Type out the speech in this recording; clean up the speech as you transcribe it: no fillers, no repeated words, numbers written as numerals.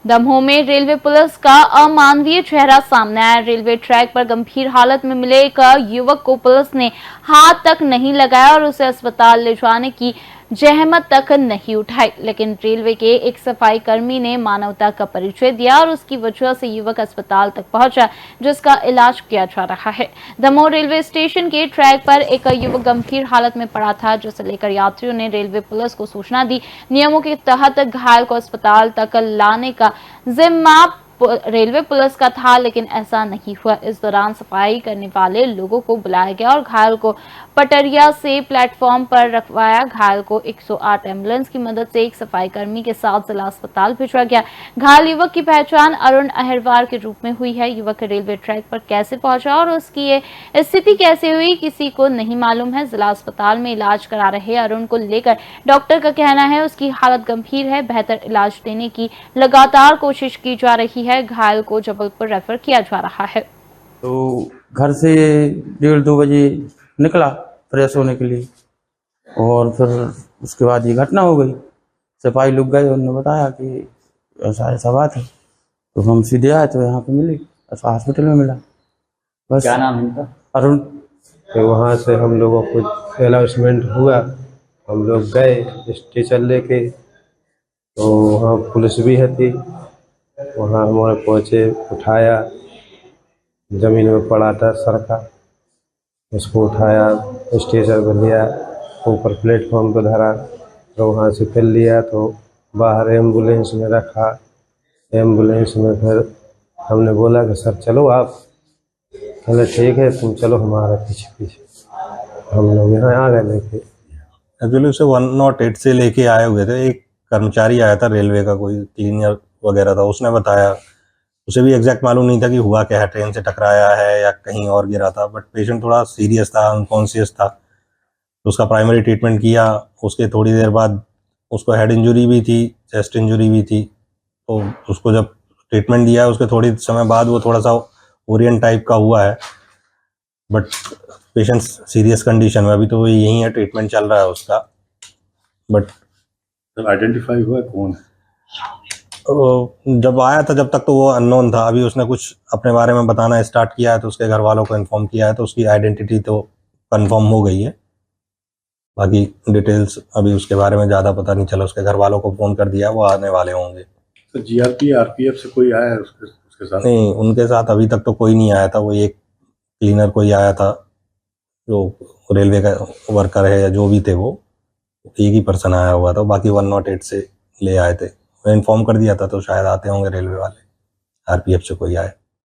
दमोह में railway police का अमानवीय चेहरा सामने आया। रेलवे ट्रैक पर गंभीर हालत में मिले एक युवक को पुलिस ने हाथ तक नहीं लगाया और उसे अस्पताल ले जाने की जहमत तक नहीं उठाई, लेकिन रेलवे के एक सफाई कर्मी ने मानवता का परिचय दिया और उसकी वजह से युवक अस्पताल तक पहुंचा, जिसका इलाज किया जा रहा है। दमोह रेलवे स्टेशन के ट्रैक पर एक युवक गंभीर हालत में पड़ा था, जिसे लेकर यात्रियों ने रेलवे पुलिस को सूचना दी। नियमों के तहत घायल को अस्पताल तक लाने का जिम्मा रेलवे पुलिस का था, लेकिन ऐसा नहीं हुआ। इस दौरान सफाई करने वाले लोगों को बुलाया गया और घायल को पटरिया से प्लेटफॉर्म पर रखवाया। घायल को 108 एम्बुलेंस की मदद से एक सफाई कर्मी के साथ जिला अस्पताल भेजा गया। घायल युवक की पहचान अरुण अहिरवार के रूप में हुई है। युवक रेलवे ट्रैक पर कैसे पहुंचा और उसकी ये स्थिति कैसे हुई, किसी को नहीं मालूम है। जिला अस्पताल में इलाज करा रहे अरुण को लेकर डॉक्टर का कहना है उसकी हालत गंभीर है, बेहतर इलाज देने की लगातार कोशिश की जा रही है। घायल को जबलपुर रेफर किया जा रहा है। तो घर से 1:30-2 बजे निकला फ्रेश होने के लिए, और फिर उसके बाद ये घटना हो गई। सिपाही लोग गए, उन्होंने बताया कि ऐसा ऐसा बात है, तो हम सीधे आए तो यहाँ पे मिले, ऐसा हॉस्पिटल में मिला। बस। क्या नाम है इनका? अरुण। तो वहाँ से हम लोगों को अनाउंसमेंट हुआ, हम लोग गए स्टेशन लेके, तो वहाँ पुलिस भी है थी। वहाँ हमारे पहुँचे, उठाया, ज़मीन में पड़ा था सड़का, उसको उठाया, स्टेशन पर लिया, ऊपर प्लेटफॉर्म पर धरा, तो वहाँ से फिर लिया तो बाहर एम्बुलेंस में रखा। एम्बुलेंस में फिर हमने बोला कि सर चलो आप, कहले ठीक है तुम चलो हमारा पीछे पीछे। हम लोग यहाँ आ गए लेके। एक्चुअली उसे 108 से लेके आए हुए थे। एक कर्मचारी आया था रेलवे का, कोई क्लीनर वगैरह था, उसने बताया। उसे भी एग्जैक्ट मालूम नहीं था कि हुआ क्या है, ट्रेन से टकराया है या कहीं और गिरा था, बट पेशेंट थोड़ा सीरियस था, अनकॉन्शियस था, तो उसका प्राइमरी ट्रीटमेंट किया। उसके थोड़ी देर बाद उसको हेड इंजरी भी थी, चेस्ट इंजरी भी थी, तो उसको जब ट्रीटमेंट दिया उसके थोड़ी समय बाद वो थोड़ा सा ओरिएंट टाइप का हुआ है, बट पेशेंट सीरियस कंडीशन में, अभी तो वो यही है, ट्रीटमेंट चल रहा है उसका। बट आइडेंटिफाई हुआ कौन है? जब आया था जब तक तो वो अननोन था, अभी उसने कुछ अपने बारे में बताना स्टार्ट किया है तो उसके घर वालों को इन्फॉर्म किया है, तो उसकी आइडेंटिटी तो कंफर्म हो गई है। बाकी डिटेल्स अभी उसके बारे में ज़्यादा पता नहीं चला। उसके घर वालों को फ़ोन कर दिया, वो आने वाले होंगे। तो जीआरपी आरपीएफ से कोई आया है उसके साथ? नहीं, उनके साथ अभी तक तो कोई नहीं आया था। वो एक क्लीनर कोई आया था, जो रेलवे का वर्कर है या जो भी थे, वो एक ही पर्सन आया हुआ था। बाकी 108 से ले आए थे, इन्फॉर्म कर दिया था, तो शायद आते होंगे रेलवे वाले, आरपीएफ से कोई आए।